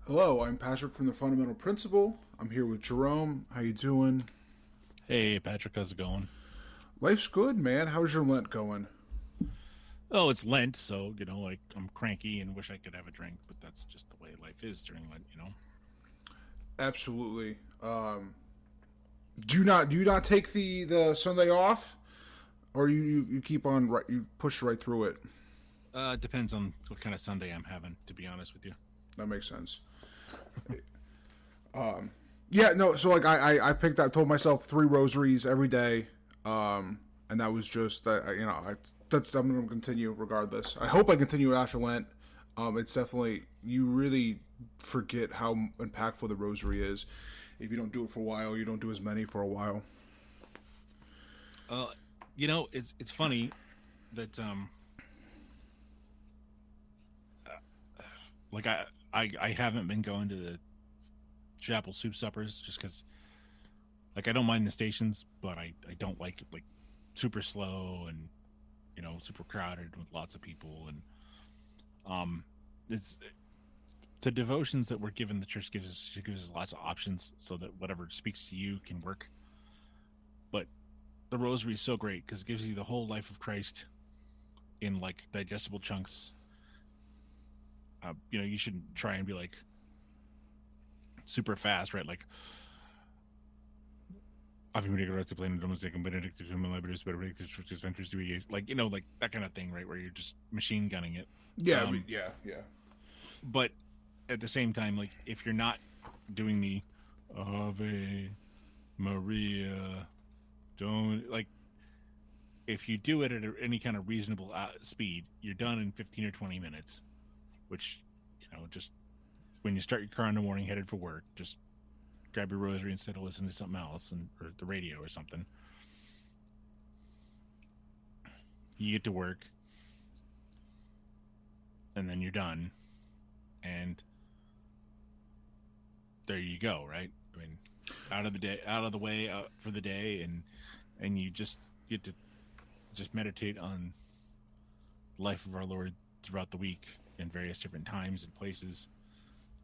Hello, I'm Patrick from the Fundamental Principle. I'm here with Jerome. How you doing? Hey, Patrick, how's it going? Life's good, man. How's your Lent going? Oh, it's Lent, so, like, I'm cranky and wish I could have a drink, but that's just the way life is during Lent. Absolutely. Do you not take the Sunday off, or you keep on right? You push right through it. Depends on what kind of Sunday I'm having, to be honest with you. That makes sense. Yeah, no. So like I picked up, told myself 3 rosaries every day, and that was just I'm going to continue regardless. I hope I continue after Lent. It's definitely, you really forget how impactful the rosary is. If you don't do it for a while, you don't do as many for a while. It's funny that like I haven't been going to the chapel soup suppers just because, like, I don't mind the stations, but I don't like it, like, super slow and super crowded with lots of people. And it's the devotions that we're given. The church gives us lots of options so that whatever speaks to you can work. But the rosary is so great because it gives you the whole life of Christ in, like, digestible chunks. You shouldn't try and be like super fast, right? Like, like, like that kind of thing, right? Where you're just machine gunning it. Yeah, yeah. But at the same time, like, if you're not doing the Ave Maria, don't, like, if you do it at any kind of reasonable speed, you're done in 15 or 20 minutes, which, just when you start your car in the morning headed for work, just grab your rosary instead of listening to something else or the radio or something. You get to work and then you're done, and there you go, right? I mean, out of the way for the day, and you just get to just meditate on the life of our Lord throughout the week in various different times and places.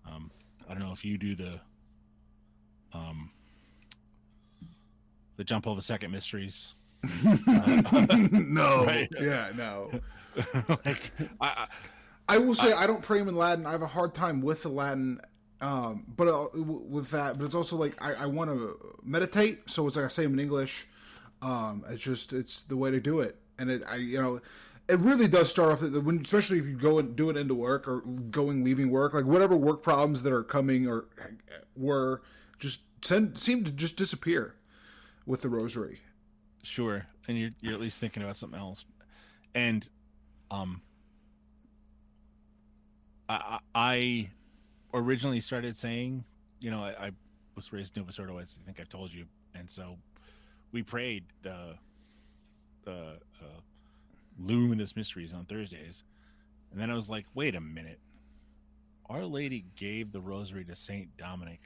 I don't know if you do the John Paul II mysteries. No, Right. yeah, no. Like, I will say I don't pray him in Latin. I have a hard time with the Latin, but with that. But it's also like I want to meditate, so it's like I say them in English. It's the way to do it, and it really does start off especially if you go and do it into work or leaving work, like whatever work problems that are coming or were just seem to just disappear with the rosary. Sure, and you're at least thinking about something else. And I originally started saying, I was raised Novus Ordo, I think I've told you, and so we prayed the luminous mysteries on Thursdays, and then I was like, wait a minute, Our Lady gave the rosary to Saint Dominic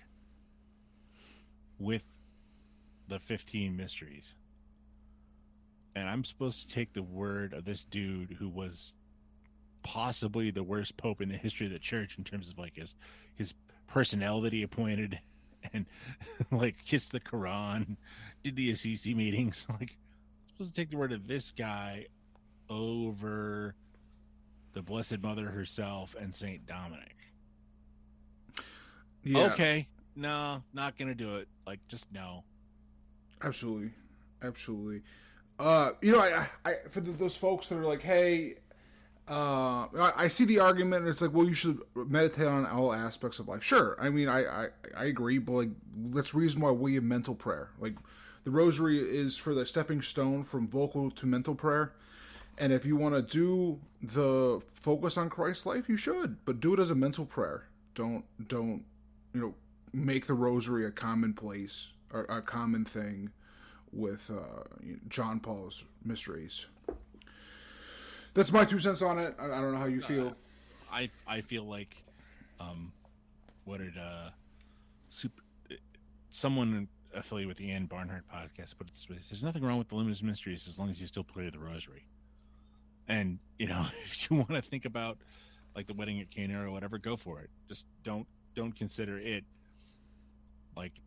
with the 15 mysteries, and I'm supposed to take the word of this dude who was possibly the worst pope in the history of the church in terms of, like, his personnel that he appointed, and like kissed the Quran, did the Assisi meetings. Like, I'm supposed to take the word of this guy over the Blessed Mother herself and Saint Dominic. Yeah. Okay, no, not gonna do it. Like, just no. Absolutely. I for those folks that are like, hey, I see the argument, and it's like, well, you should meditate on all aspects of life. Sure, I mean, I agree, but like, let's reason why we have mental prayer. Like, the rosary is for the stepping stone from vocal to mental prayer, and if you want to do the focus on Christ's life, you should, but do it as a mental prayer. Don't make the rosary a commonplace or a common thing with John Paul's mysteries. That's my 2 cents on it. I don't know how you feel. I feel like, what did someone affiliated with the Ann Barnhart podcast put it this way: there's nothing wrong with the luminous mysteries as long as you still pray the rosary. And if you want to think about, like, the wedding at Cana or whatever, go for it. Just don't don't consider it like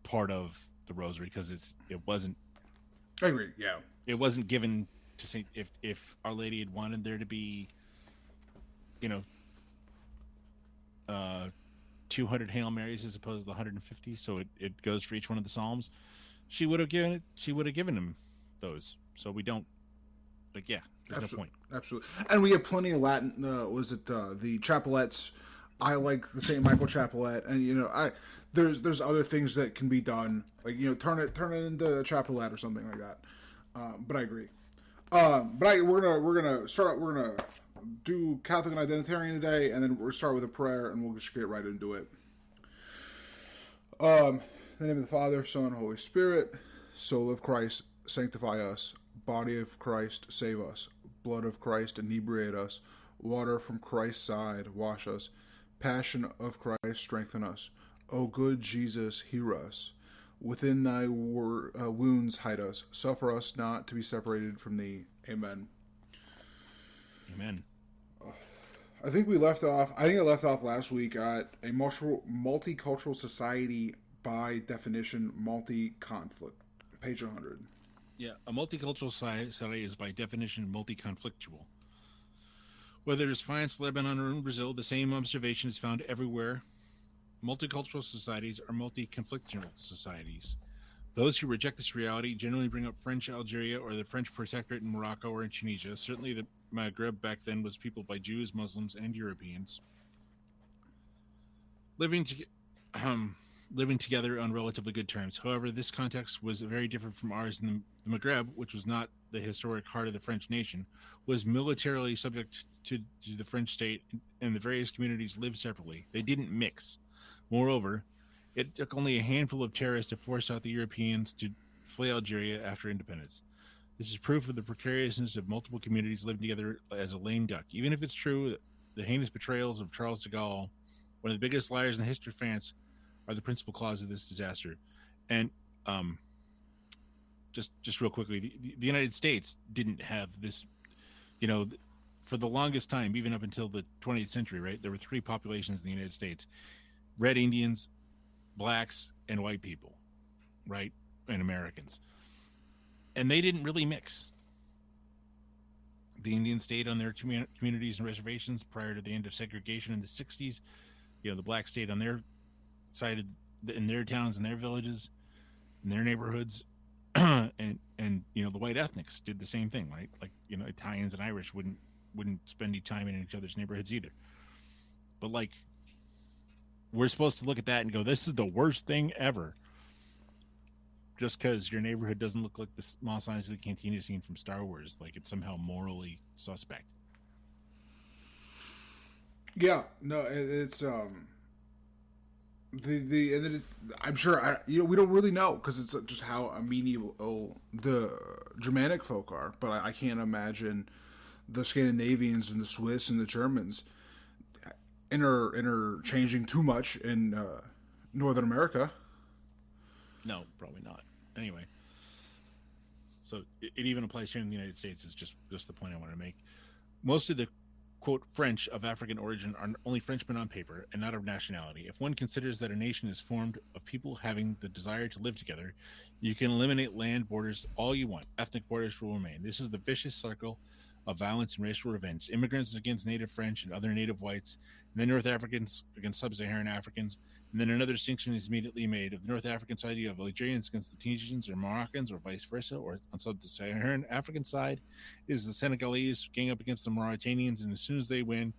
part of the rosary because it wasn't. I agree. Yeah, it wasn't given to Saint. If Our Lady had wanted there to be, 200 Hail Marys as opposed to the 150, so it goes for each one of the Psalms, she would have given him those. So we don't, there's absolutely, no point. Absolutely. And we have plenty of Latin. Was it the chapelettes? I like the St. Michael Chapelette, and there's other things that can be done, like turn it into a chapelette or something like that. But I agree. We're gonna do Catholic and Identarian today, and then we'll start with a prayer, and we'll just get right into it. In the name of the Father, Son, and Holy Spirit. Soul of Christ, sanctify us. Body of Christ, save us. Blood of Christ, inebriate us. Water from Christ's side, wash us. Passion of Christ, strengthen us. O good Jesus, hear us. Within thy wounds hide us. Suffer us not to be separated from thee. Amen. Amen. I think I left off last week at a multicultural society, by definition, multi-conflict. Page 100. Yeah, a multicultural society is by definition multi-conflictual. Whether it's France, Lebanon, or in Brazil, the same observation is found everywhere. Multicultural societies are multi-conflictual societies. Those who reject this reality generally bring up French Algeria or the French Protectorate in Morocco or in Tunisia. Certainly the Maghreb back then was peopled by Jews, Muslims, and Europeans. Living together on relatively good terms. However, this context was very different from ours in the Maghreb, which was not the historic heart of the French nation, was militarily subject to the French state, and the various communities lived separately. They didn't mix. Moreover, it took only a handful of terrorists to force out the Europeans to flee Algeria after independence. This is proof of the precariousness of multiple communities living together as a lame duck. Even if it's true that the heinous betrayals of Charles de Gaulle, one of the biggest liars in the history of France, are the principal cause of this disaster. And just real quickly, the United States didn't have this, for the longest time, even up until the 20th century, right? There were three populations in the United States: Red Indians, blacks, and white people, right? And Americans. And they didn't really mix. The Indians stayed on their communities and reservations prior to the end of segregation in the 60s. The blacks stayed on their side in their towns and their villages, in their neighborhoods. and the white ethnics did the same thing, right? Like, Italians and Irish wouldn't spend any time in each other's neighborhoods either. But we're supposed to look at that and go, this is the worst thing ever, just because your neighborhood doesn't look like the small signs of the cantina scene from Star Wars, like it's somehow morally suspect. Yeah, no, it's I'm sure we don't really know, because it's just how amenable the Germanic folk are, but I can't imagine the Scandinavians and the Swiss and the Germans interchanging too much in Northern America. No, probably not. Anyway, so it even applies here in the United States. Is just the point I want to make. Most of the quote French of African origin are only Frenchmen on paper and not of nationality. If one considers that a nation is formed of people having the desire to live together, you can eliminate land borders all you want. Ethnic borders will remain. This is the vicious circle of violence and racial revenge. Immigrants against native French and other native whites, and then North Africans against sub-Saharan Africans, and then another distinction is immediately made of the North African side. You have Algerians against the Tunisians or Moroccans, or vice versa, or on sub-Saharan African side is the Senegalese gang up against the Mauritanians, and as soon as they win,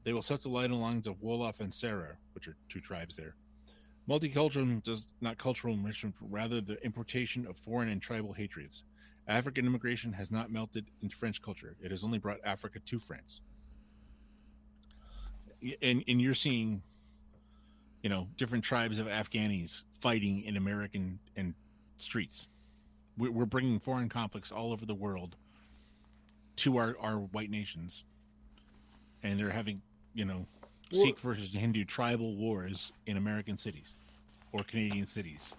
they will set the line along of Wolof and Serra, which are two tribes there. Multiculturalism does not cultural enrichment, but rather the importation of foreign and tribal hatreds. African immigration has not melted into French culture. It has only brought Africa to France. And you're seeing, different tribes of Afghanis fighting in American streets. We're bringing foreign conflicts all over the world to our white nations. And they're having, Sikh versus Hindu tribal wars in American cities or Canadian cities.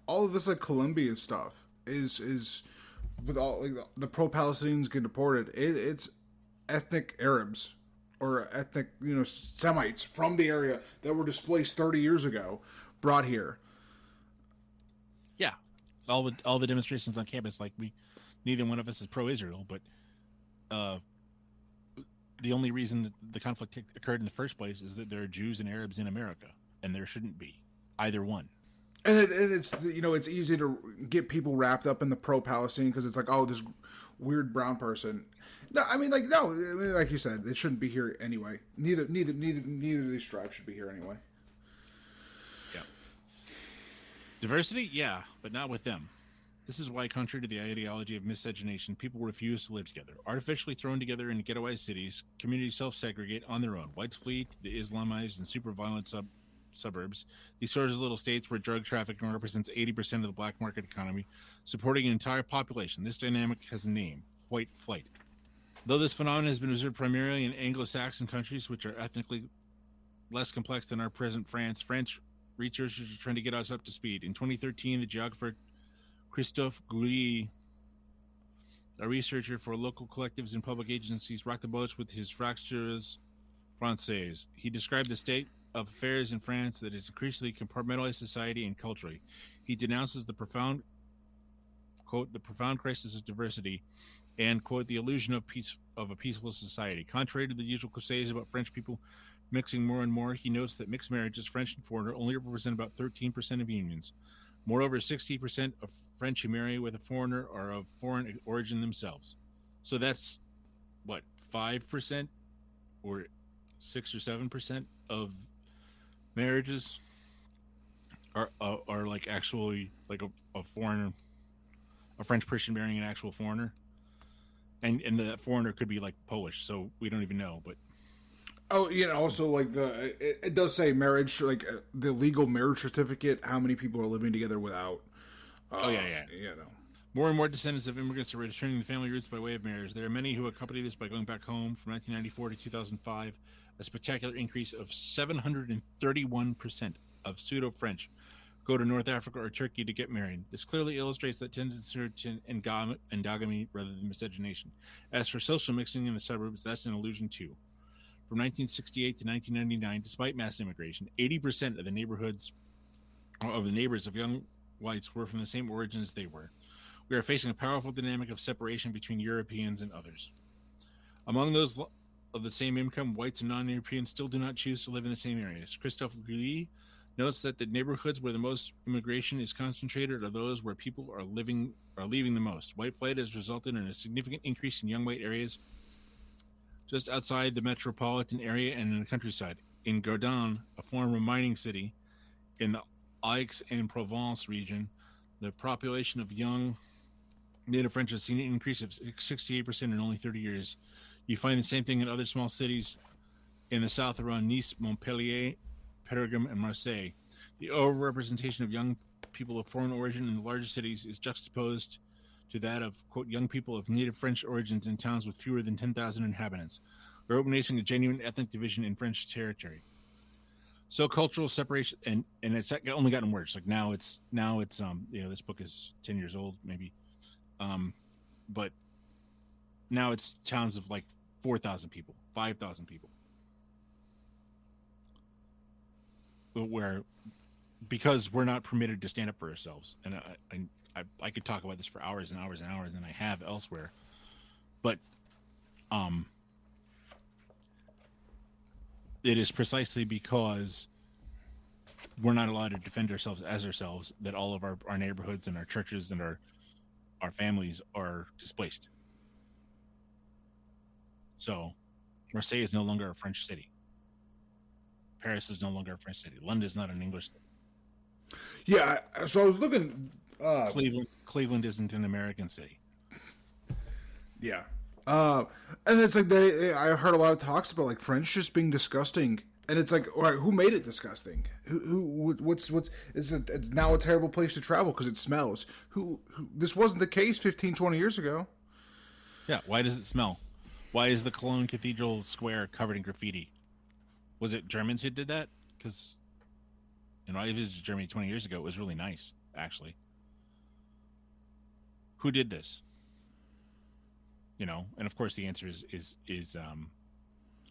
All of this, like Colombian stuff, is with all the pro-Palestinians getting deported. It's ethnic Arabs or ethnic, Semites from the area that were displaced 30 years ago, brought here. Yeah, all the demonstrations on campus, like neither one of us is pro-Israel, but the only reason that the conflict occurred in the first place is that there are Jews and Arabs in America, and there shouldn't be either one. And it's it's easy to get people wrapped up in the pro-Palestinian because it's like, oh, this weird brown person. No, like you said, it shouldn't be here anyway. Neither of these tribes should be here anyway. Yeah. Diversity, yeah, but not with them. This is why, contrary to the ideology of miscegenation, people refuse to live together. Artificially thrown together in ghettoized cities, communities self-segregate on their own. Whites flee to the Islamized and super violent suburbs. These sorts of little states where drug trafficking represents 80% of the black market economy, supporting an entire population. This dynamic has a name: white flight. Though this phenomenon has been observed primarily in Anglo-Saxon countries, which are ethnically less complex than our present France, French researchers are trying to get us up to speed. In 2013, the geographer Christophe Goury, a researcher for local collectives and public agencies, rocked the boat with his Fractures Françaises. He described the state of affairs in France that is increasingly compartmentalized society and culturally. He denounces the profound, quote, the profound crisis of diversity and, quote, the illusion of a peaceful society. Contrary to the usual cliches about French people mixing more and more, he notes that mixed marriages, French and foreigner, only represent about 13% of unions. Moreover, 60% of French who marry with a foreigner are of foreign origin themselves. So that's, what, 5% or 6 or 7% of marriages are like actually like a foreigner, a French person marrying an actual foreigner. And the foreigner could be like Polish, so we don't even know, but... Oh, also like it does say marriage, like the legal marriage certificate, how many people are living together without. Yeah. More and more descendants of immigrants are returning to family roots by way of marriage. There are many who accompany this by going back home. From 1994 to 2005, a spectacular increase of 731% of pseudo-French go to North Africa or Turkey to get married. This clearly illustrates that tendency to endogamy rather than miscegenation. As for social mixing in the suburbs, that's an illusion too. From 1968 to 1999, despite mass immigration, 80% of the neighbors of young whites were from the same origin as they were. We are facing a powerful dynamic of separation between Europeans and others. Among those of the same income, whites and non-Europeans still do not choose to live in the same areas. Christophe Goury notes that the neighborhoods where the most immigration is concentrated are those where people are leaving the most. White flight has resulted in a significant increase in young white areas just outside the metropolitan area and in the countryside. In Gardon, a former mining city in the Aix-en-Provence region, the population of young native French has seen an increase of 68% in only 30 years. You find the same thing in other small cities in the south around Nice, Montpellier, Perpignan, and Marseille. The overrepresentation of young people of foreign origin in the larger cities is juxtaposed to that of, quote, young people of native French origins in towns with fewer than 10,000 inhabitants. We're witnessing a genuine ethnic division in French territory. So cultural separation, and it's only gotten worse. Like now it's this book is 10 years old maybe, but now it's towns of like 4,000 people, 5,000 people, where because we're not permitted to stand up for ourselves. And I could talk about this for hours and hours and hours, and I have elsewhere, but it is precisely because we're not allowed to defend ourselves as ourselves that all of our neighborhoods and our churches and our families are displaced. So Marseille is no longer a French city. Paris is no longer a French city. London is not an English city. Yeah, so I was looking... Cleveland isn't an American city. Yeah. And it's like I heard a lot of talks about like French just being disgusting, and it's like, all right, who made it disgusting? What's it's now a terrible place to travel because it smells. Who this wasn't the case 15, 20 years ago. Yeah, why does it smell? Why is the Cologne Cathedral Square covered in graffiti? Was it Germans who did that? Because I visited Germany 20 years ago. It was really nice, actually. Who did this? And of course the answer is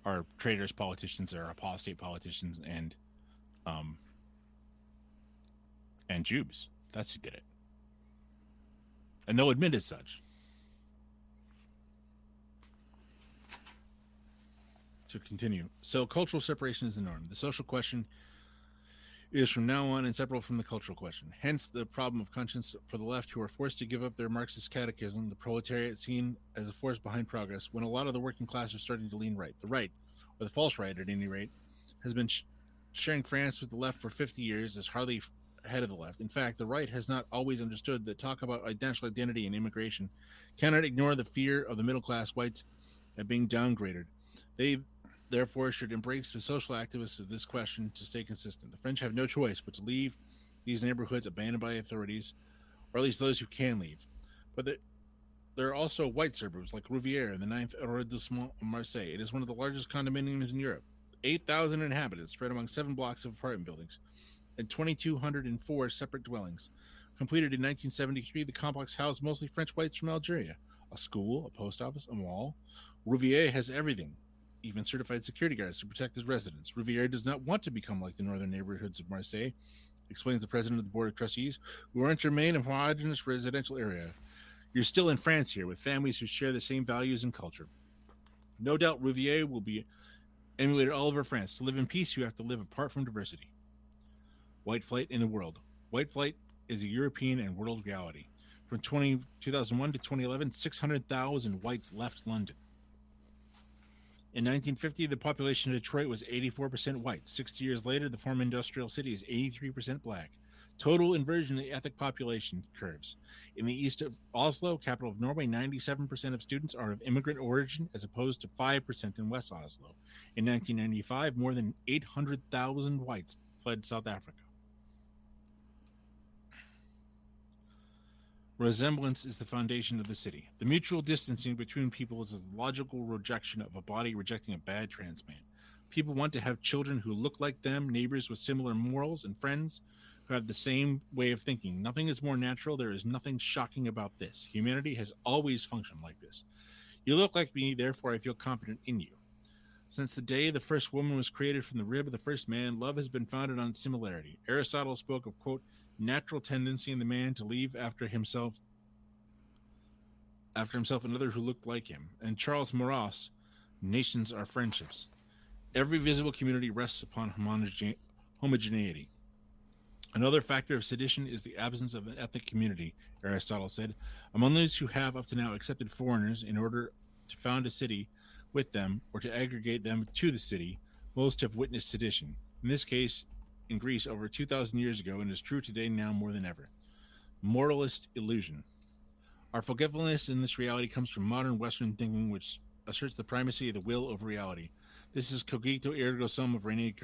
are traitors politicians, or apostate politicians, and Jews. That's who did it. And they'll admit as such. To continue. So cultural separation is the norm. The social question is from now on inseparable from the cultural question. Hence the problem of conscience for the left, who are forced to give up their Marxist catechism, the proletariat seen as a force behind progress, when a lot of the working class are starting to lean right. The right, or the false right at any rate, has been sharing France with the left for 50 years, is hardly ahead of the left. In fact, the right has not always understood that talk about national identity and immigration cannot ignore the fear of the middle class whites at being downgraded. They therefore should embrace the social activists of this question to stay consistent. The French have no choice but to leave these neighborhoods abandoned by authorities, or at least those who can leave. But there are also white suburbs like Rouvière in the 9th arrondissement of Marseille. It is one of the largest condominiums in Europe. 8,000 inhabitants spread among 7 blocks of apartment buildings and 2,204 separate dwellings. Completed in 1973, the complex housed mostly French whites from Algeria. A school, a post office, a mall. Rouvière has everything, even certified security guards to protect its residents. Rouvière does not want to become like the northern neighborhoods of Marseille, explains the president of the board of trustees, who aren't to remain a homogeneous residential area. You're still in France here, with families who share the same values and culture. No doubt Rouvière will be emulated all over France. To live in peace, you have to live apart from diversity. White flight in the world. White flight is a European and world reality. From 2001 to 2011, 600,000 whites left London. In 1950, the population of Detroit was 84% white. 60 years later, the former industrial city is 83% black. Total inversion of the ethnic population curves. In the east of Oslo, capital of Norway, 97% of students are of immigrant origin, as opposed to 5% in West Oslo. In 1995, more than 800,000 whites fled South Africa. Resemblance is the foundation of the city. The mutual distancing between people is the logical rejection of a body rejecting a bad transplant. People want to have children who look like them, neighbors with similar morals, and friends who have the same way of thinking. Nothing is more natural. There is nothing shocking about this. Humanity has always functioned like this. You look like me, therefore I feel confident in you. Since the day the first woman was created from the rib of the first man, love has been founded on similarity. Aristotle spoke of, quote, natural tendency in the man to leave after himself another who looked like him. And Charles Maurras, nations are friendships. Every visible community rests upon homogeneity. Another factor of sedition is the absence of an ethnic community, Aristotle said. Among those who have up to now accepted foreigners in order to found a city with them or to aggregate them to the city, most have witnessed sedition. In this case, in Greece over 2,000 years ago, and is true today now more than ever. Moralist illusion. Our forgetfulness in this reality comes from modern Western thinking, which asserts the primacy of the will over reality. This is cogito ergo sum of René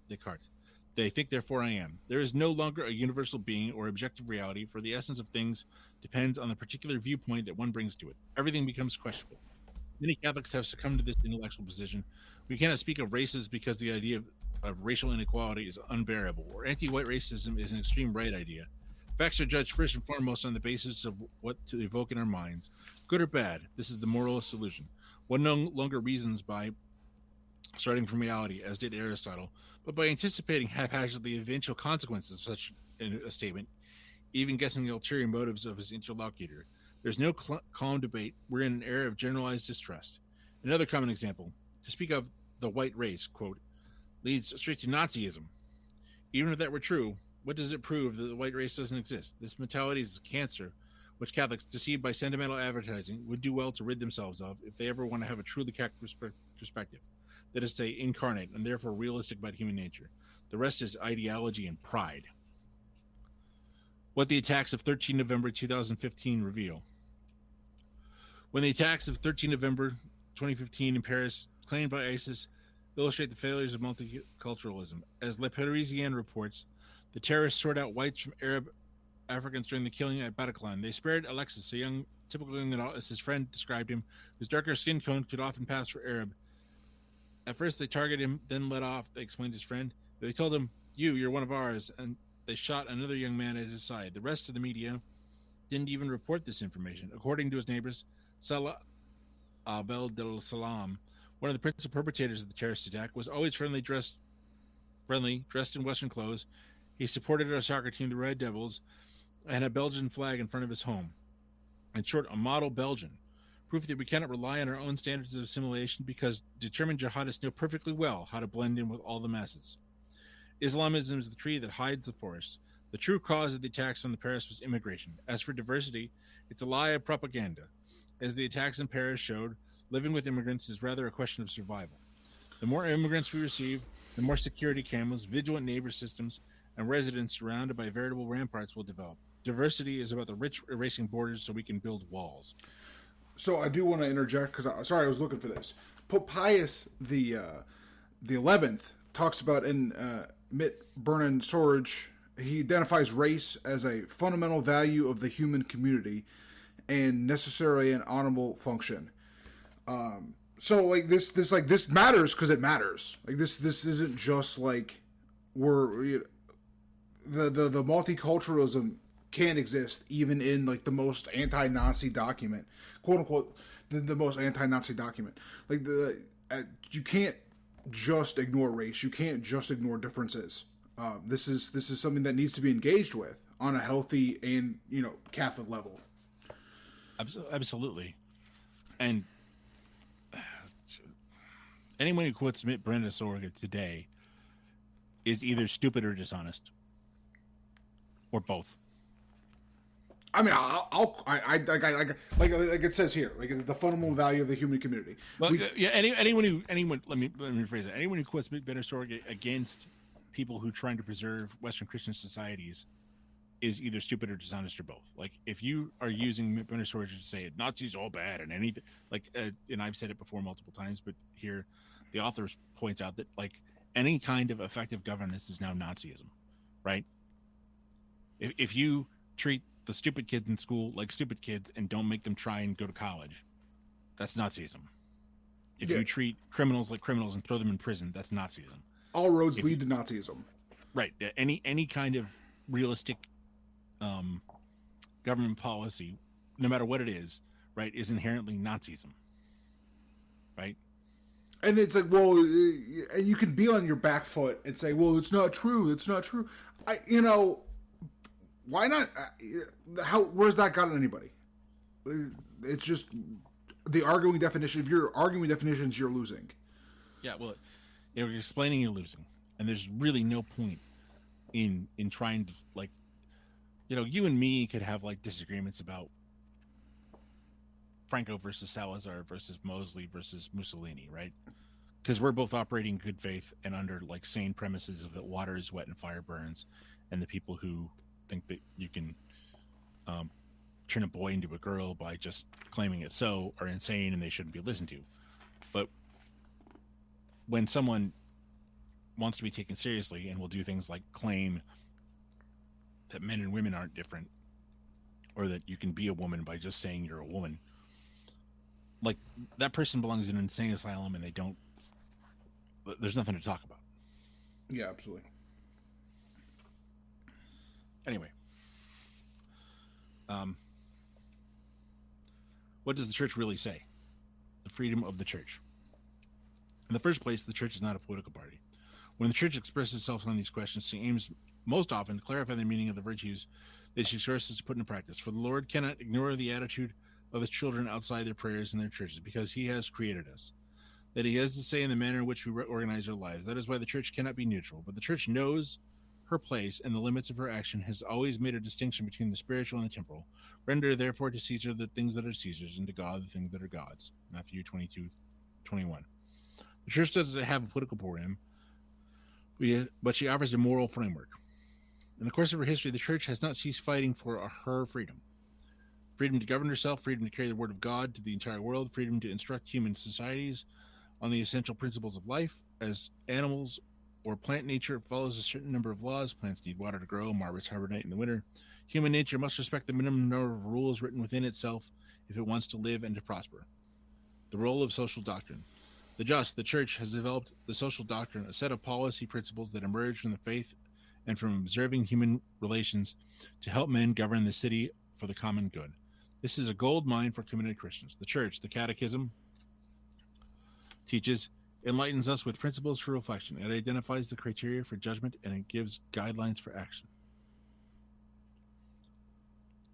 Descartes. They think, therefore I am. There is no longer a universal being or objective reality, for the essence of things depends on the particular viewpoint that one brings to it. Everything becomes questionable. Many Catholics have succumbed to this intellectual position. We cannot speak of races because the idea of racial inequality is unbearable, or anti-white racism is an extreme right idea. Facts are judged first and foremost on the basis of what to evoke in our minds. Good or bad, this is the moralist solution. One no longer reasons by starting from reality, as did Aristotle, but by anticipating haphazardly the eventual consequences of such a statement, even guessing the ulterior motives of his interlocutor. There's no calm debate. We're in an era of generalized distrust. Another common example, to speak of the white race, quote, leads straight to Nazism. Even if that were true, what does it prove that the white race doesn't exist? This mentality is a cancer, which Catholics, deceived by sentimental advertising, would do well to rid themselves of if they ever want to have a truly Catholic perspective. That is to say, incarnate and therefore realistic about human nature. The rest is ideology and pride. What the attacks of 13 November 2015 reveal. When the attacks of 13 November 2015 in Paris, claimed by ISIS, illustrate the failures of multiculturalism. As Le Parisien reports, the terrorists sought out whites from Arab Africans during the killing at Bataclan. They spared Alexis, a typical young adult, as his friend described him, whose darker skin tone could often pass for Arab. At first they targeted him, then let off, they explained his friend. They told him, you're one of ours, and they shot another young man at his side. The rest of the media didn't even report this information. According to his neighbors, Salah Abel del Salam One of the principal perpetrators of the terrorist attack was always dressed in Western clothes. He supported our soccer team, the Red Devils, and a Belgian flag in front of his home. In short, a model Belgian. Proof that we cannot rely on our own standards of assimilation because determined jihadists know perfectly well how to blend in with all the masses. Islamism is the tree that hides the forest. The true cause of the attacks on the Paris was immigration. As for diversity, it's a lie of propaganda. As the attacks in Paris showed, living with immigrants is rather a question of survival. The more immigrants we receive, the more security cameras, vigilant neighbor systems, and residents surrounded by veritable ramparts will develop. Diversity is about the rich erasing borders so we can build walls. So I do want to interject because I was looking for this. Pope Pius the 11th talks about in Mit Bernard Sorge. He identifies race as a fundamental value of the human community and necessarily an honorable function. So like this matters because it matters. Like this isn't just like the multiculturalism can exist even in like the most anti-Nazi document, quote unquote, the most anti-Nazi document. Like you can't just ignore race. You can't just ignore differences. This is something that needs to be engaged with on a healthy and Catholic level. Absolutely, and anyone who quotes Mit Brenda Sorge today is either stupid or dishonest, or both. I mean, like it says here, like the fundamental value of the human community. Well, anyone. Let me rephrase it. Anyone who quotes Mit Brenda Sorge against people who are trying to preserve Western Christian societies is either stupid or dishonest or both. Like if you are using Mit Brenda Sorge to say Nazis all bad and anything, like, and I've said it before multiple times, but here the author points out that like any kind of effective governance is now Nazism, right? If you treat the stupid kids in school like stupid kids and don't make them try and go to college, that's Nazism. If you treat criminals like criminals and throw them in prison, that's Nazism. All roads lead to Nazism. Right. Any kind of realistic government policy, no matter what it is, right, is inherently Nazism. Right? And it's like, well, and you can be on your back foot and say, well, it's not true. It's not true. Why not? Where's that gotten anybody? It's just the arguing definition. If you're arguing definitions, you're losing. Yeah, well, you're explaining you're losing, and there's really no point in trying to, like, you and me could have like disagreements about Franco versus Salazar versus Mosley versus Mussolini, right? Because we're both operating in good faith and under like sane premises of that water is wet and fire burns, and the people who think that you can turn a boy into a girl by just claiming it so are insane and they shouldn't be listened to. But when someone wants to be taken seriously and will do things like claim that men and women aren't different, or that you can be a woman by just saying you're a woman, like that person belongs in an insane asylum and there's nothing to talk about. Yeah, absolutely. Anyway, what does the church really say? The freedom of the church. In the first place, the church is not a political party. When the church expresses itself on these questions, she aims most often to clarify the meaning of the virtues that she exhorts us to put into practice. For the Lord cannot ignore the attitude of his children outside their prayers and their churches, because he has created us. That he has to say in the manner in which we organize our lives. That is why the church cannot be neutral. But the church knows her place and the limits of her action, has always made a distinction between the spiritual and the temporal. Render therefore to Caesar the things that are Caesar's, and to God the things that are God's. Matthew 22:21. The church doesn't have a political program, but she offers a moral framework. In the course of her history, the church has not ceased fighting for her freedom. Freedom to govern herself, freedom to carry the word of God to the entire world, freedom to instruct human societies on the essential principles of life. As animals or plant nature follows a certain number of laws, plants need water to grow, marmots hibernate in the winter. Human nature must respect the minimum number of rules written within itself if it wants to live and to prosper. The role of social doctrine. The church has developed the social doctrine, a set of policy principles that emerge from the faith and from observing human relations to help men govern the city for the common good. This is a gold mine for committed Christians. The church, the catechism, teaches, enlightens us with principles for reflection. It identifies the criteria for judgment, and it gives guidelines for action.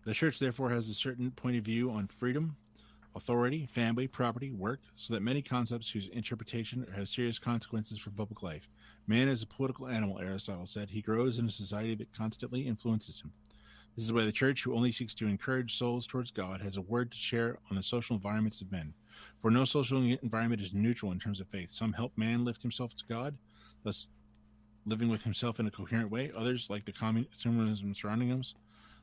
The church, therefore, has a certain point of view on freedom, authority, family, property, work, so that many concepts whose interpretation has serious consequences for public life. Man is a political animal, Aristotle said. He grows in a society that constantly influences him. This is why the church, who only seeks to encourage souls towards God, has a word to share on the social environments of men. For no social environment is neutral in terms of faith. Some help man lift himself to God, thus living with himself in a coherent way. Others, like the communism surrounding us,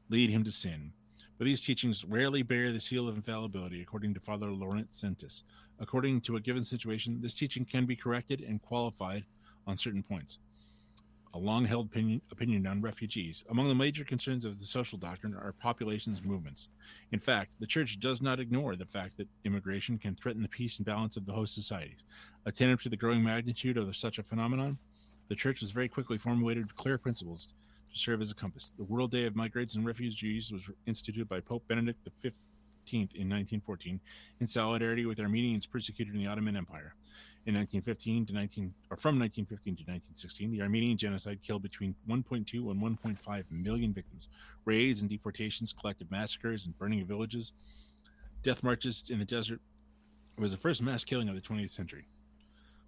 lead him to sin. But these teachings rarely bear the seal of infallibility, according to Father Laurent Sentis. According to a given situation, this teaching can be corrected and qualified on certain points. A long-held opinion on refugees. Among the major concerns of the social doctrine are populations movements. In fact, the Church does not ignore the fact that immigration can threaten the peace and balance of the host societies. Attentive to the growing magnitude of such a phenomenon, the Church has very quickly formulated clear principles to serve as a compass. The World Day of Migrants and Refugees was instituted by Pope Benedict XV in 1914 in solidarity with Armenians persecuted in the Ottoman Empire. From 1915 to 1916, the Armenian genocide killed between 1.2 and 1.5 million victims. Raids and deportations, collective massacres, and burning of villages. Death marches in the desert was the first mass killing of the 20th century.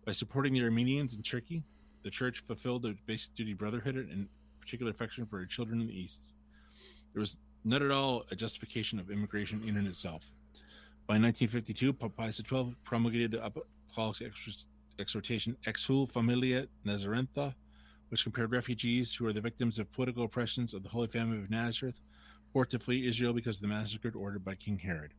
By supporting the Armenians in Turkey, the Church fulfilled the basic duty of brotherhood and particular affection for her children in the East. There was not at all a justification of immigration in and itself. By 1952, Pope Pius XII promulgated the apostolic exhortation Exul Familia Nazarentha, which compared refugees who are the victims of political oppressions of the Holy Family of Nazareth forced to flee Israel because of the massacre ordered by King Herod.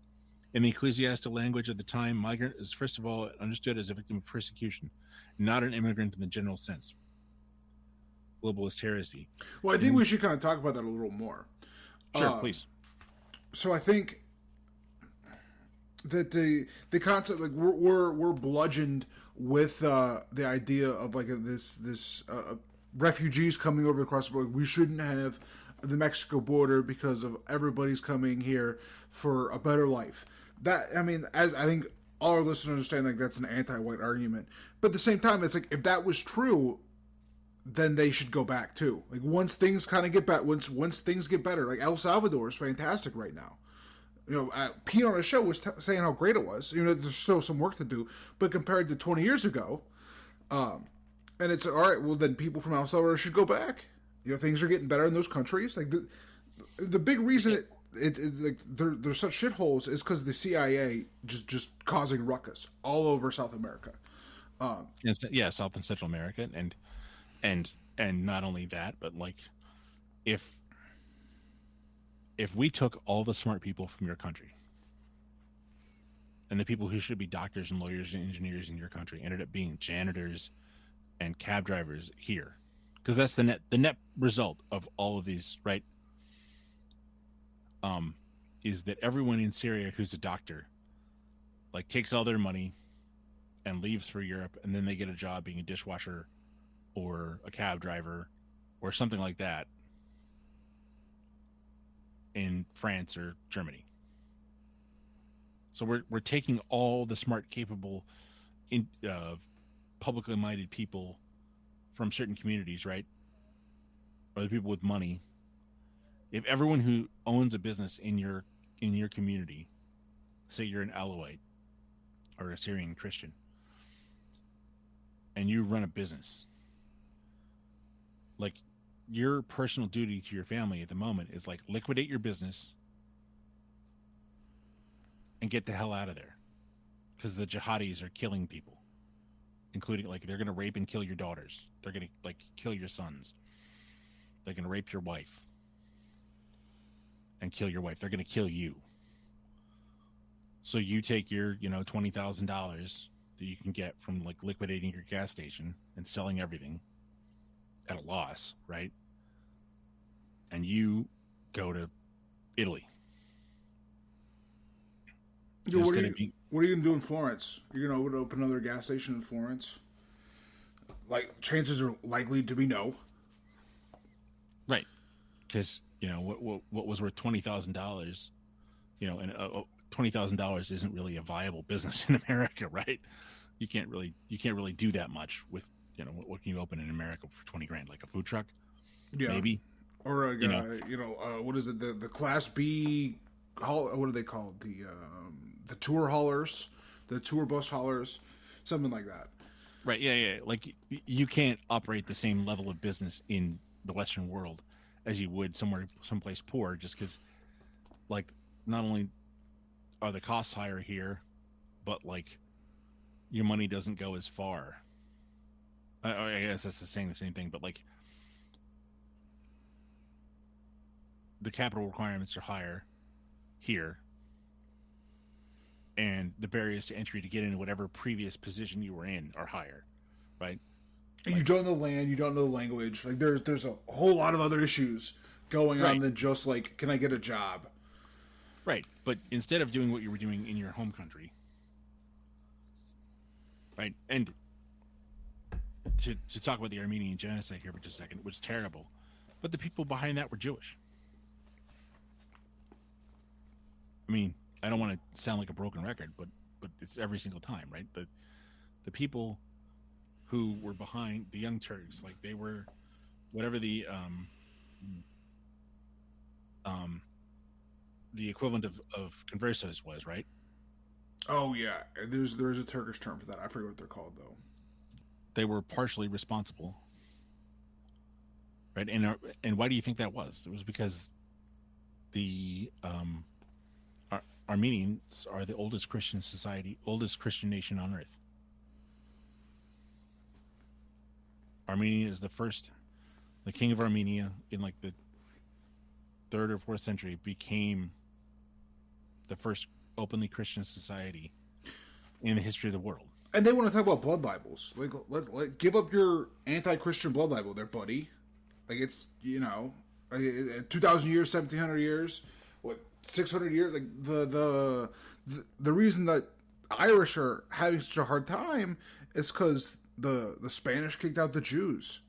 In the ecclesiastical language of the time, migrant is first of all understood as a victim of persecution, not an immigrant in the general sense. Globalist heresy. Well, I think we should kind of talk about that a little more. Sure, please. So I think that the concept, like we're bludgeoned with the idea of like this refugees coming over across the border. We shouldn't have the Mexico border because of everybody's coming here for a better life. That, I mean, I think all our listeners understand like that's an anti-white argument, but at the same time, it's like if that was true, then they should go back too. Like once things kind of get better, once things get better, like El Salvador is fantastic right now. You know, Pete on a show was saying how great it was. You know, there's still some work to do, but compared to 20 years ago, and it's all right. Well, then people from El Salvador should go back. You know, things are getting better in those countries. Like the big reason like there's such shitholes is because the CIA just causing ruckus all over South America. Yeah, South and Central America, and not only that, but like if we took all the smart people from your country and the people who should be doctors and lawyers and engineers in your country ended up being janitors and cab drivers here, because that's the net result of all of these, right? Is that everyone in Syria who's a doctor like takes all their money and leaves for Europe, and then they get a job being a dishwasher or a cab driver or something like that in France or Germany. So we're taking all the smart, capable, publicly minded people from certain communities, right? Or the people with money. If everyone who owns a business in your community, say you're an Alawite or a Syrian Christian, and you run a business, like your personal duty to your family at the moment is like liquidate your business and get the hell out of there, because the jihadis are killing people, including like they're going to rape and kill your daughters. They're going to like kill your sons. They're going to rape your wife and kill your wife. They're going to kill you. So you take your, $20,000 that you can get from like liquidating your gas station and selling everything at a loss, right? And you go to Italy. Yeah, what are you going to do in Florence? You're going to open another gas station in Florence? Like, chances are likely to be no. Right. Because, what was worth $20,000, and $20,000 isn't really a viable business in America, right? you can't really do that much with, you know, what can you open in America for 20 grand, like a food truck? Yeah. Maybe. Or what is it? The Class B, what are they called? The tour haulers, the tour bus haulers, something like that. Right. Yeah. Like you can't operate the same level of business in the Western world as you would someplace poor, just because, like, not only are the costs higher here, but like your money doesn't go as far. I guess that's saying the same thing, but like the capital requirements are higher here, and the barriers to entry to get into whatever previous position you were in are higher, right? And you don't know land, you don't know the language. Like there's a whole lot of other issues going on than just like, can I get a job? Right. But instead of doing what you were doing in your home country, right? And to talk about the Armenian genocide here for just a second, it was terrible. But the people behind that were Jewish. I mean, I don't want to sound like a broken record, but it's every single time, right? The people who were behind the Young Turks, like they were whatever the equivalent of conversos was, right? Oh yeah, there's a Turkish term for that. I forget what they're called though. They were partially responsible, right? And why do you think that was? It was because the Armenians are the oldest Christian society, oldest Christian nation on earth. Armenia is the king of Armenia in like the 3rd or 4th century became the first openly Christian society in the history of the world. And they want to talk about blood libels. Like, let give up your anti-Christian blood libel there, buddy. Like, it's, 2,000 years, 1,700 years, 600 years. Like, the reason that Irish are having such a hard time is because the Spanish kicked out the Jews.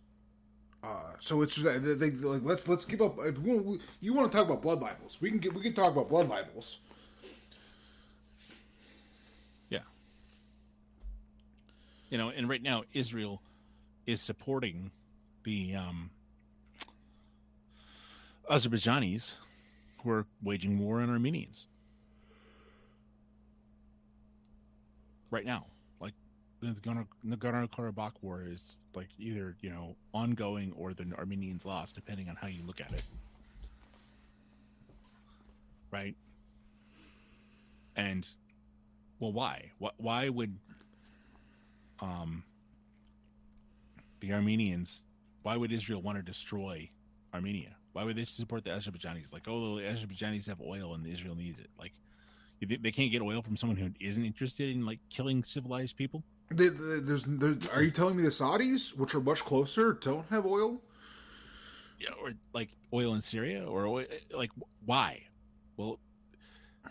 So it's just they like let's give up. If you want to talk about blood libels, we can talk about blood libels. Yeah. And right now Israel is supporting the Azerbaijanis who are waging war on Armenians. Right now. The Nagorno-Karabakh war is like either, ongoing or the Armenians lost, depending on how you look at it. Right? And, well, why? Why would the Armenians, why would Israel want to destroy Armenia? Why would they support the Azerbaijanis? Like, oh, the Azerbaijanis have oil and Israel needs it. Like, they can't get oil from someone who isn't interested in, like, killing civilized people? Are you telling me the Saudis, which are much closer, don't have oil? Yeah, or like oil in Syria, or oil, like why? Well,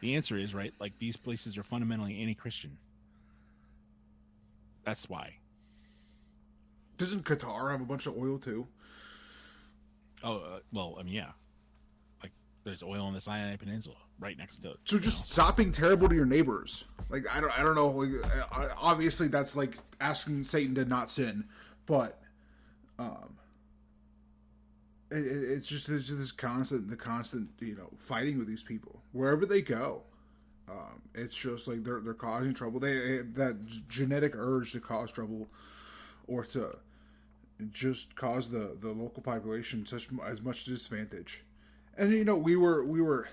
the answer is right. Like these places are fundamentally anti-Christian. That's why. Doesn't Qatar have a bunch of oil too? Oh well, I mean, yeah. Like there's oil on the Sinai Peninsula right next to it. So just stop being terrible to your neighbors. Like I don't know. Like, obviously, that's like asking Satan to not sin, but it's just this constant fighting with these people wherever they go. It's just like they're causing trouble. That genetic urge to cause trouble, or to just cause the local population as much disadvantage. And we were.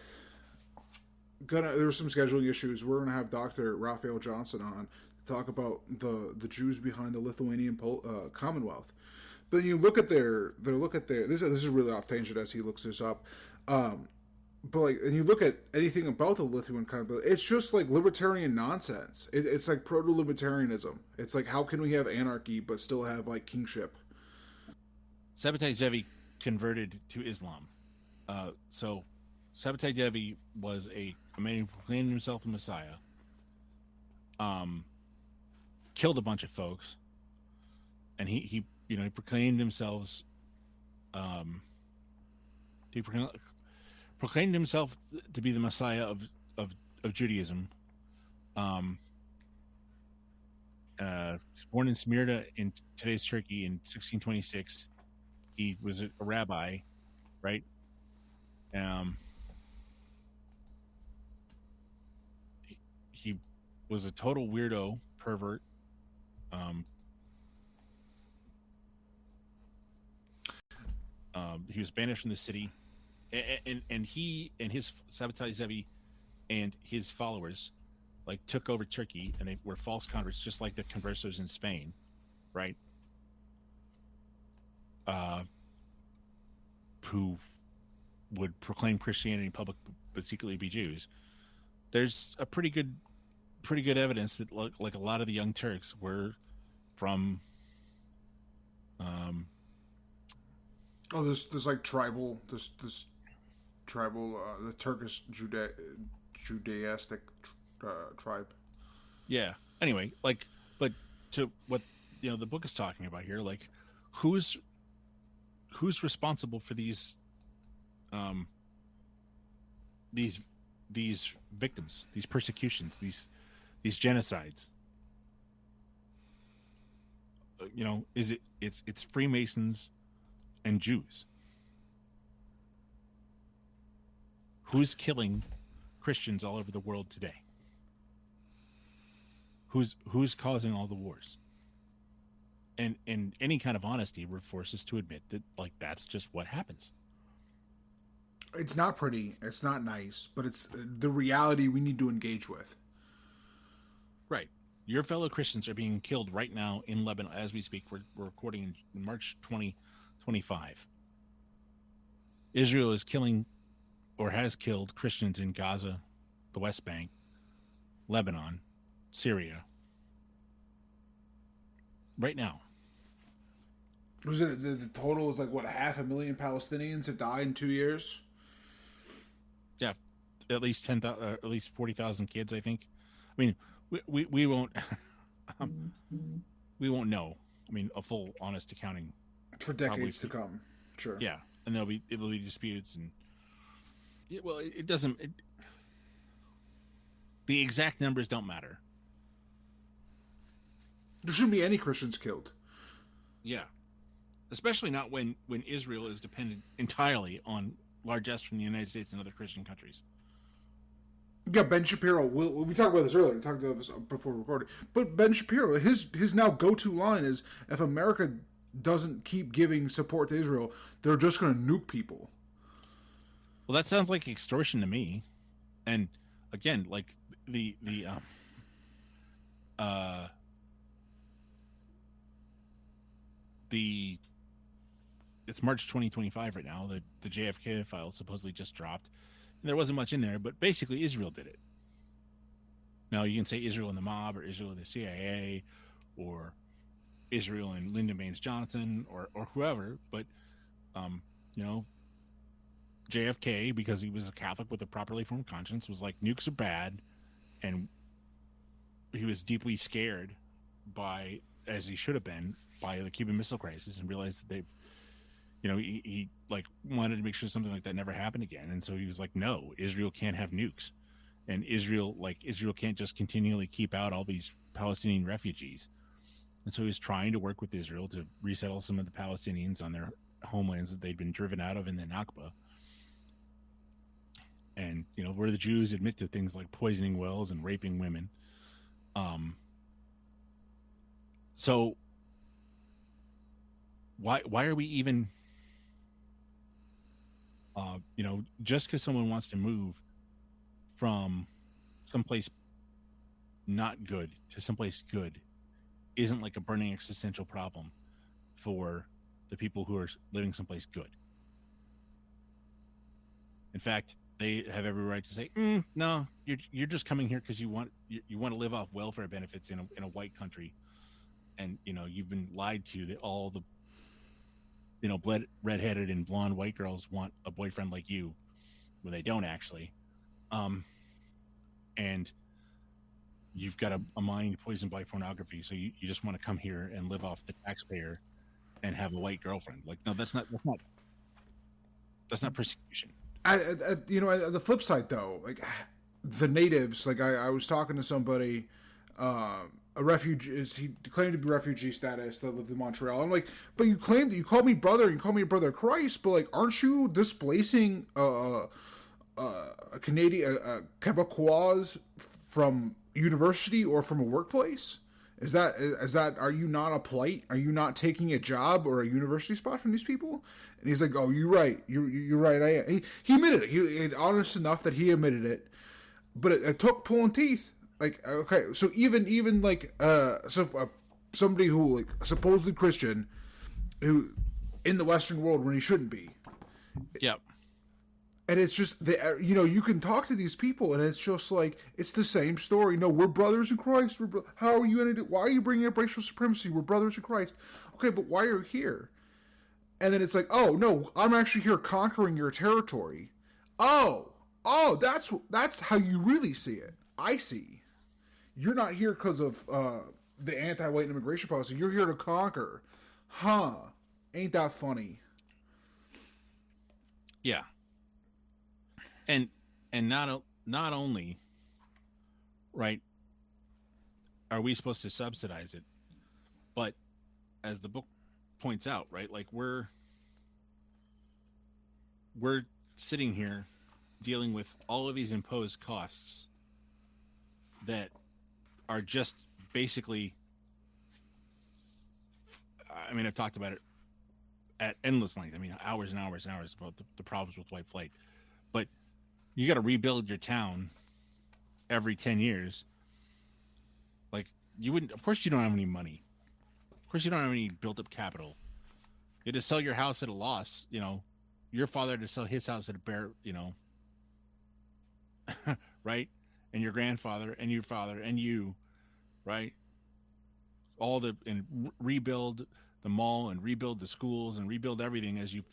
There were some scheduling issues. We're gonna have Dr. Raphael Johnson on to talk about the Jews behind the Lithuanian Commonwealth. But then you look at their this is really off tangent as he looks this up. But and you look at anything about the Lithuanian Commonwealth, it's just like libertarian nonsense. It's like proto-libertarianism. It's like, how can we have anarchy but still have like kingship? Sabbatai Zevi converted to Islam. So Sabbatai Zevi was a man who proclaimed himself the Messiah, killed a bunch of folks, and he proclaimed himself proclaimed himself to be the Messiah of Judaism, and born in Smyrna in today's Turkey in 1626. He was a rabbi, right? He was a total weirdo, pervert. He was banished from the city, and he and his Sabbatai Zevi and his followers like took over Turkey, and they were false converts, just like the conversos in Spain, right? Who would proclaim Christianity in public but secretly be Jews. There's a pretty good evidence that like a lot of the young Turks were from there's like tribal this tribal the Turkish Judaistic tribe. Yeah. Anyway, like, but to what the book is talking about here, like, who's responsible for these victims, these persecutions, these genocides? It's Freemasons and Jews. Who's killing Christians all over the world today? Who's causing all the wars? And any kind of honesty would force us to admit that, like, that's just what happens. It's not pretty. It's not nice, but it's the reality we need to engage with. Right. Your fellow Christians are being killed right now in Lebanon as we speak. We're recording in March 2025. Israel is killing or has killed Christians in Gaza, the West Bank, Lebanon, Syria. Right now. Was it the total is like what, 500,000 Palestinians have died in 2 years? Yeah, at least 10,000, at least 40,000 kids, I think. I mean, we won't we won't know. I mean, a full honest accounting for decades to come. Sure. Yeah, and it'll be disputes, and it doesn't. The exact numbers don't matter. There shouldn't be any Christians killed. Yeah, especially not when Israel is dependent entirely on largesse from the United States and other Christian countries. Yeah, Ben Shapiro. We talked about this earlier. We talked about this before recording. But Ben Shapiro, his now go-to line is, if America doesn't keep giving support to Israel, they're just going to nuke people. Well, that sounds like extortion to me. And again, like it's March 2025 right now. The JFK file supposedly just dropped. And there wasn't much in there, but basically Israel did it. Now you can say Israel and the mob, or Israel and the CIA, or Israel and Lyndon Baines Johnson, or whoever, but JFK, because he was a Catholic with a properly formed conscience, was like, nukes are bad, and he was deeply scared by, as he should have been, by the Cuban Missile Crisis, and realized that they've, he like wanted to make sure something like that never happened again. And so he was like, no, Israel can't have nukes, and Israel can't just continually keep out all these Palestinian refugees. And so he was trying to work with Israel to resettle some of the Palestinians on their homelands that they'd been driven out of in the Nakba. And, where the Jews admit to things like poisoning wells and raping women. So why are we even, just because someone wants to move from someplace not good to someplace good isn't like a burning existential problem for the people who are living someplace good. In fact, they have every right to say, no, you're just coming here because you want to live off welfare benefits in a white country, and you've been lied to that all the redheaded and blonde white girls want a boyfriend like you, when they don't actually, and you've got a mind poisoned by pornography, so you just want to come here and live off the taxpayer and have a white girlfriend. Like, no, that's not persecution. At the flip side, though, like the natives, like I was talking to somebody a refugee. He claimed to be refugee status that lived in Montreal. I'm like, but you claimed that you called me brother. You call me a brother of Christ. But like, aren't you displacing a Canadian, a Quebecois from university or from a workplace? Is that? Are you not a plight? Are you not taking a job or a university spot from these people? And he's like, oh, you're right. You're right. I am. He admitted it. He honest enough that he admitted it. But it took pulling teeth. Like, okay, so even like somebody who like supposedly Christian, who in the Western world when he shouldn't be. Yep. And it's just you can talk to these people and it's just like it's the same story. No, we're brothers in Christ. How are you going to do? Why are you bringing up racial supremacy? We're brothers in Christ. Okay, but why are you here? And then it's like, oh no, I'm actually here conquering your territory. Oh, that's how you really see it. I see. You're not here because of the anti-white immigration policy. You're here to conquer. Huh. Ain't that funny? Yeah. And not only, right, are we supposed to subsidize it, but as the book points out, right, like we're sitting here dealing with all of these imposed costs that are just basically, I mean, I've talked about it at endless length. I mean, hours and hours and hours about the problems with white flight. But you got to rebuild your town every 10 years. Like, you wouldn't, of course you don't have any money. Of course you don't have any built up capital. You had to sell your house at a loss, your father had to sell his house at a bare, right? And your grandfather and your father and you, right? And rebuild the mall and rebuild the schools and rebuild everything as you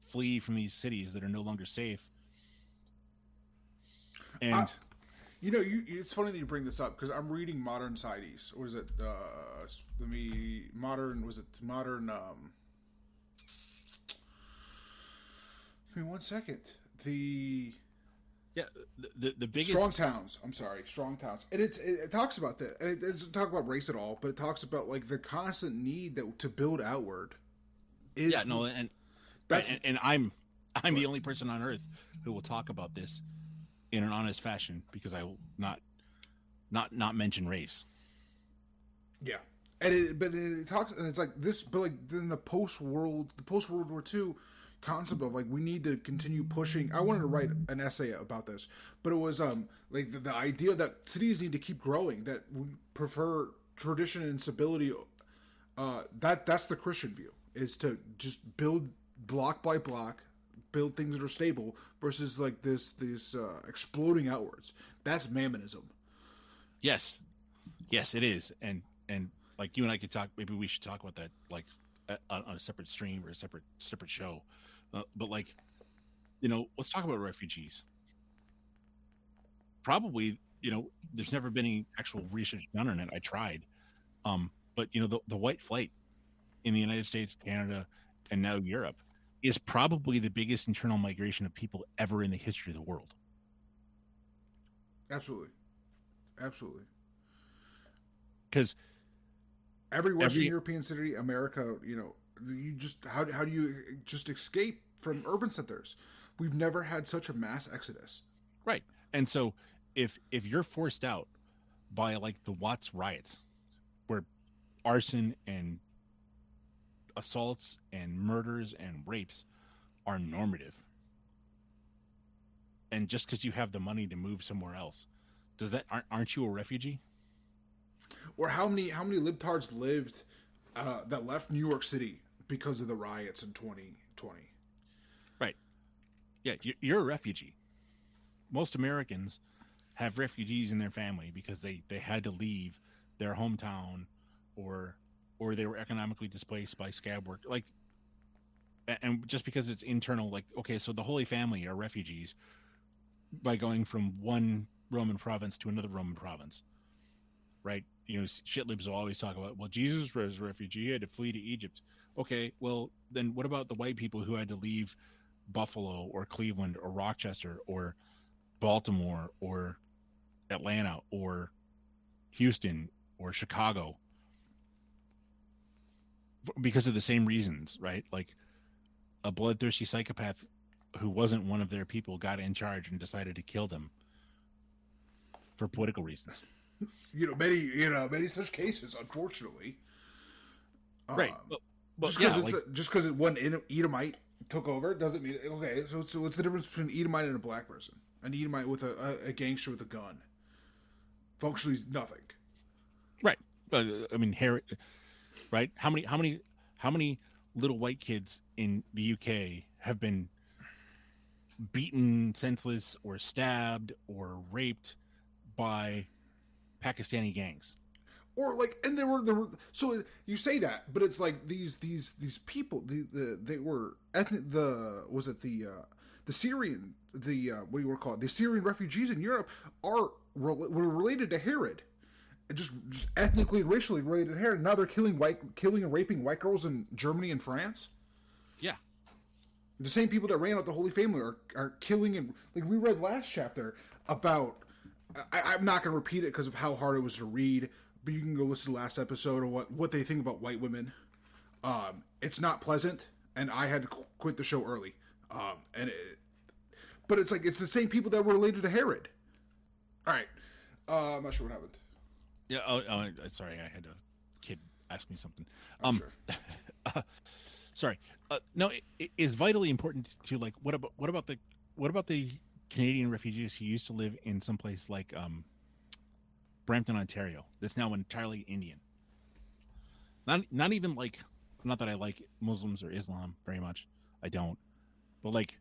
flee from these cities that are no longer safe. And it's funny that you bring this up because I'm reading Modern Societies. Or is it modern? Was it modern? Give me 1 second. The biggest Strong Towns. I'm sorry, Strong Towns, and it talks about that. And it doesn't talk about race at all, but it talks about like the constant need to build outward. And I'm the only person on earth who will talk about this in an honest fashion because I will not mention race. Yeah, and it talks, and it's like this, but like then the post World War II concept of like we need to continue pushing. I wanted to write an essay about this, but it was like the idea that cities need to keep growing, that we prefer tradition and stability. That's the Christian view, is to just build block by block, build things that are stable versus like this exploding outwards. That's Mammonism. Yes, it is, and like you and I could talk. Maybe we should talk about that like on a separate stream or a separate show. But like, let's talk about refugees. Probably, there's never been any actual research done on it. I tried, but the white flight in the United States, Canada, and now Europe is probably the biggest internal migration of people ever in the history of the world. Absolutely. Because every Western European city, America, you just how do you just escape from urban centers? We've never had such a mass exodus. Right. And so if you're forced out by like the Watts riots, where arson and assaults and murders and rapes are normative, and just because you have the money to move somewhere else, aren't you a refugee? Or how many libtards lived that left New York City because of the riots in 2020? Right. Yeah, you're a refugee. Most Americans have refugees in their family because they had to leave their hometown or they were economically displaced by scab work. Like, and just because it's internal, like, okay, so the Holy Family are refugees by going from one Roman province to another Roman province, right? Shitlibs will always talk about, well, Jesus was a refugee, he had to flee to Egypt. Okay, well, then what about the white people who had to leave Buffalo or Cleveland or Rochester or Baltimore or Atlanta or Houston or Chicago because of the same reasons, right? Like a bloodthirsty psychopath who wasn't one of their people got in charge and decided to kill them for political reasons. Many such cases, unfortunately. Right. Just because one Edomite took over doesn't mean okay. So what's the difference between an Edomite and a black person? An Edomite with a gangster with a gun. Functionally, nothing. Right. I mean, right? How many little white kids in the UK have been beaten senseless or stabbed or raped by Pakistani gangs? Or like, and there were so you say that, but it's like these people they were ethnic. The Syrian what do you want to call it? The Syrian refugees in Europe were related to Herod, just ethnically and racially related to Herod. Now they're killing and raping white girls in Germany and France. Yeah, the same people that ran out the Holy Family are killing, and like we read last chapter about. I'm not going to repeat it because of how hard it was to read. But you can go listen to the last episode of what they think about white women. It's not pleasant, and I had to quit the show early. But it's like it's the same people that were related to Herod. All right, I'm not sure what happened. Yeah. Sorry, I had a kid ask me something. Sure. Sorry. No, it is vitally important to like what about the Canadian refugees who used to live in some place like Brampton, Ontario, that's now entirely Indian. Not even like, not that I like Muslims or Islam very much, I don't, but like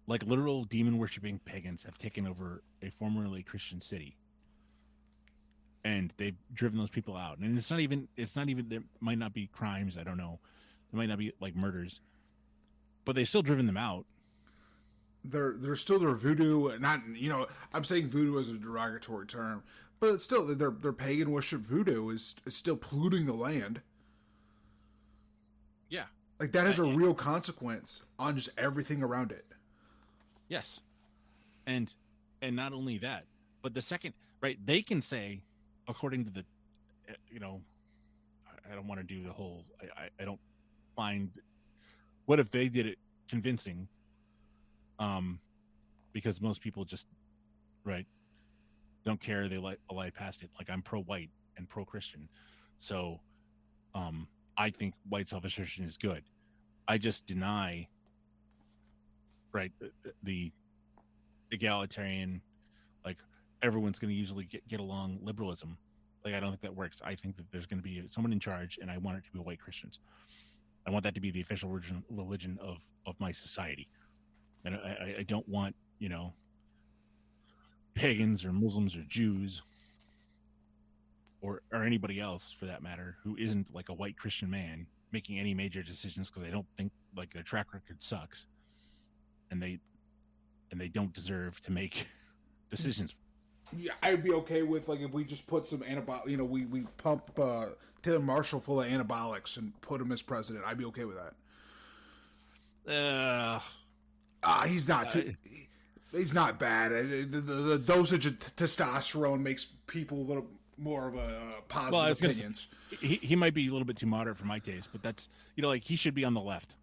literal demon worshipping pagans have taken over a formerly Christian city, and they've driven those people out. And it's not even there might not be crimes, I don't know, there might not be like murders, but they've still driven them out. They're still their voodoo, not I'm saying voodoo as a derogatory term, but it's still their pagan worship. Voodoo is still polluting the land. Yeah, like that has a real consequence on just everything around it. Yes, and not only that, but the second, right? They can say, according to the, I don't want to do the whole. I don't find. What if they did it convincing? Because most people just, right, don't care. They lie past it. Like I'm pro-white and pro-Christian, so I think white self-assertion is good. I just deny, right, the egalitarian, like everyone's going to usually get along liberalism. Like I don't think that works. I think that there's going to be someone in charge, and I want it to be white Christians. I want that to be the official religion of my society. And I don't want, pagans or Muslims or Jews or anybody else for that matter who isn't like a white Christian man making any major decisions, because I don't think like their track record sucks, and they don't deserve to make decisions. Yeah, I'd be okay with like if we just put some we pump Tim Marshall full of anabolics and put him as president. I'd be okay with that. He's not he's not bad. The dosage of testosterone makes people a little more of a positive opinions. He might be a little bit too moderate for my taste, but that's like he should be on the left,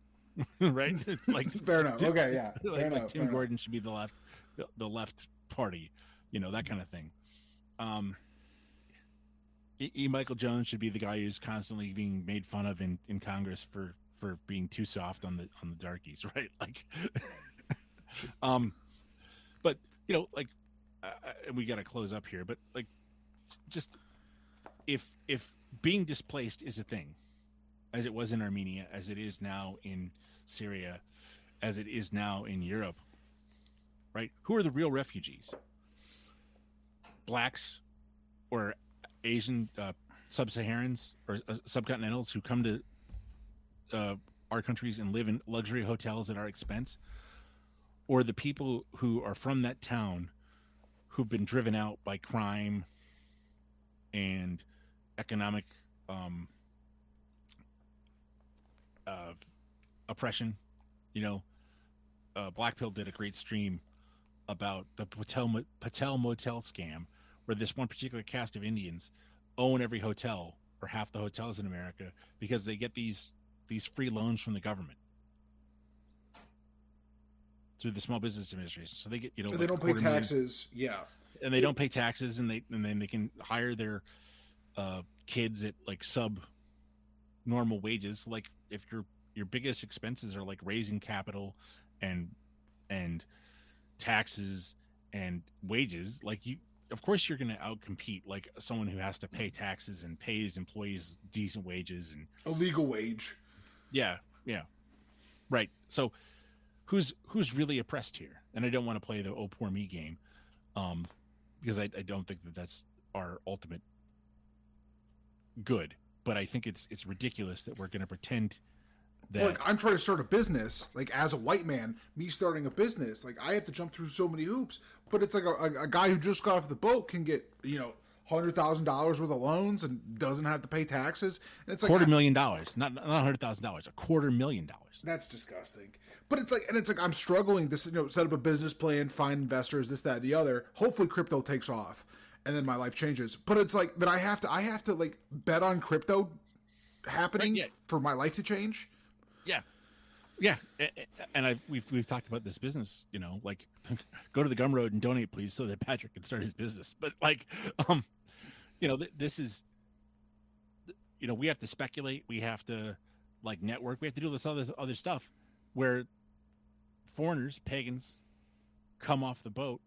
right? Like fair enough. Okay, yeah. Like Tim Gordon should be the left party, that kind of thing. Michael Jones should be the guy who's constantly being made fun of in Congress for being too soft on the darkies, right? Like, but like, we got to close up here. But like, just if being displaced is a thing, as it was in Armenia, as it is now in Syria, as it is now in Europe, right? Who are the real refugees? Blacks or Asian sub-Saharans or subcontinentals who come to our countries and live in luxury hotels at our expense, or the people who are from that town who've been driven out by crime and economic oppression. Black Pill did a great stream about the Patel Motel scam, where this one particular caste of Indians own every hotel or half the hotels in America because they get these free loans from the government through the Small Business Administration. So they get, like they don't pay taxes. Yeah. And they don't pay taxes, and then they can hire their kids at like sub normal wages. Like if your biggest expenses are like raising capital and taxes and wages, like of course you're going to outcompete like someone who has to pay taxes and pays employees decent wages and a legal wage. Yeah. Right. So who's really oppressed here? And I don't want to play the oh poor me game, because I don't think that's our ultimate good. But I think it's ridiculous that we're going to pretend that, like, I'm trying to start a business, like as a white man, me starting a business, like I have to jump through so many hoops. But it's like a guy who just got off the boat can get, $100,000 worth of loans and doesn't have to pay taxes. And it's like $250,000, not $100,000, $250,000. That's disgusting. But it's like I'm struggling to set up a business plan, find investors, this, that, the other. Hopefully crypto takes off and then my life changes. But it's like that I have to like bet on crypto happening for my life to change. Yeah, and we've talked about this business, like go to the Gumroad and donate, please, so that Patrick can start his business. But like, this is, we have to speculate, we have to like network, we have to do this other stuff, where foreigners, pagans, come off the boat,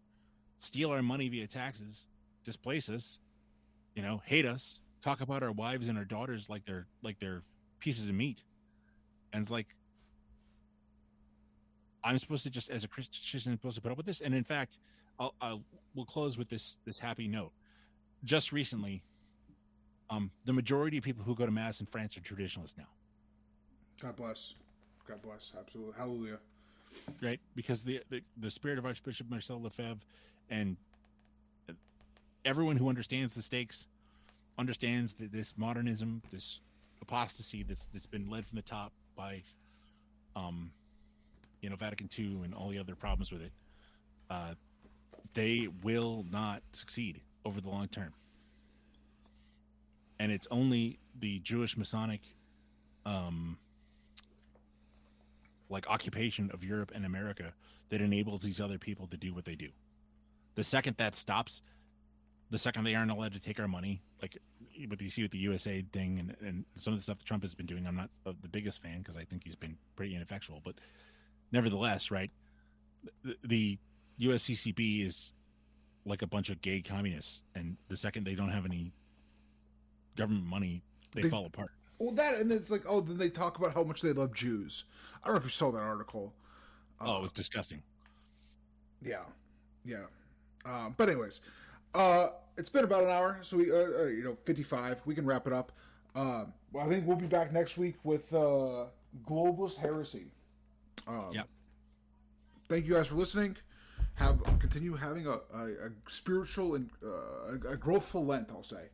steal our money via taxes, displace us, hate us, talk about our wives and our daughters like they're pieces of meat, and it's like, I'm supposed to just, as a Christian, supposed to put up with this. And in fact, we'll close with this happy note. Just recently, the majority of people who go to mass in France are traditionalists now. God bless, absolutely, hallelujah. Right, because the spirit of Archbishop Marcel Lefebvre and everyone who understands the stakes understands that this modernism, this apostasy that's been led from the top by Vatican II and all the other problems with it, they will not succeed over the long term. And it's only the Jewish Masonic occupation of Europe and America that enables these other people to do what they do. The second that stops, the second they aren't allowed to take our money, like what you see with the USA thing and some of the stuff that Trump has been doing, I'm not the biggest fan because I think he's been pretty ineffectual, but nevertheless, right, the USCCB is like a bunch of gay communists, and the second they don't have any government money, they fall apart. Well, that, and it's like, then they talk about how much they love Jews. I don't know if you saw that article. It was disgusting. Yeah. But anyways, it's been about an hour, so we, 55. We can wrap it up. I think we'll be back next week with globalist heresy. Thank you guys for listening. Continue having a spiritual and a growthful Lent, I'll say.